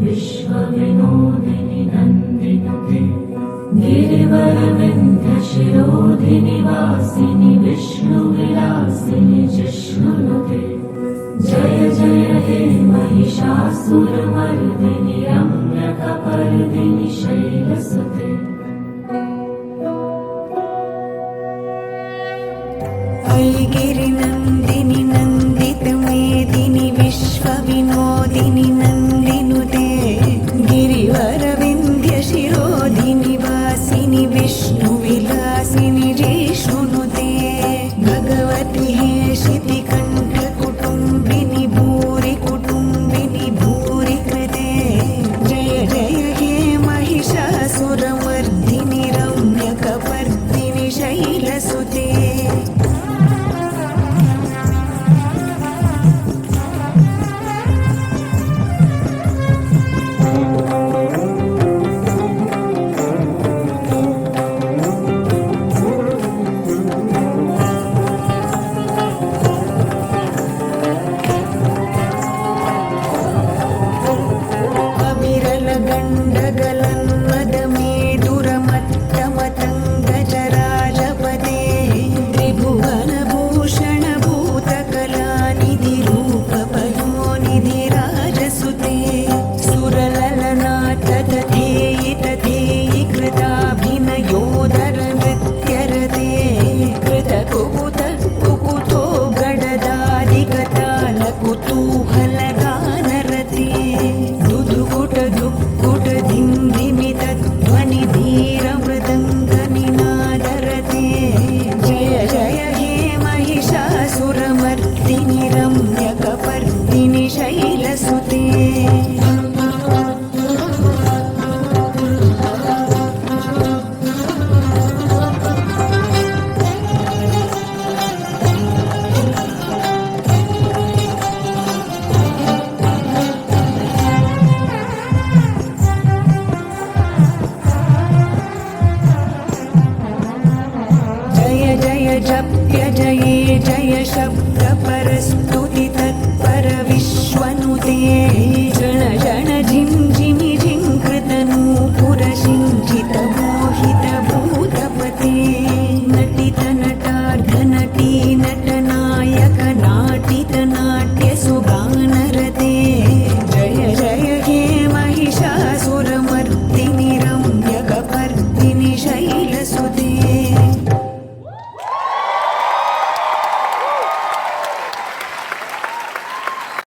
विश्वविनोदिनि नन्दिनुते गिरिवरविन्ध्यशिरोधिनि वासिनि विष्णुविलासिनि जिष्णुनुते जय जय हे महिषासुरमर्दिनि रम्यकपर्दिनि शैलसुते गिरिनन्दिनि नन्दितमेदिनि विश्वविनोदिनि नन्दिनुते गिरिवरविन्ध्यशिरोधिनि वासिनि विष्णुविलासिनि जिष्णुनुते भगवति हे शितिकण्ठकुटुम्बिनि भूरि कुटुम्बिनि भूरि कृते जय जय हे महिषासुरमर्दिनि रम्यकपर्दिनि शैलसुते गण्डगलन्मदमेदुरमत्तमतङ्गजराजपदे त्रिभुवनभूषणभूतकलानिधिरूपपयोनिधिराजसुते सुरललनाथतथेयि तथेयि कृताभिनयोदरनृत्यरते कृतकुकुत कुकुतो गडदादिकतालकुतूहलगानरते दुधुकुटधुक्कुटधिन्दिमितध्वनिधीरमृदङ्गनिनादरते जय जय हे महिषासुरमर्दिनि रम्यकपर्दिनि शैलसुते जय जय जप्य जये जय शब्दपरस्तुति तत्पर विश्वनुते जन जन झिं झिमि झिङ्कृतनूपुरसिञ्चितमोहितभूतपते नटितन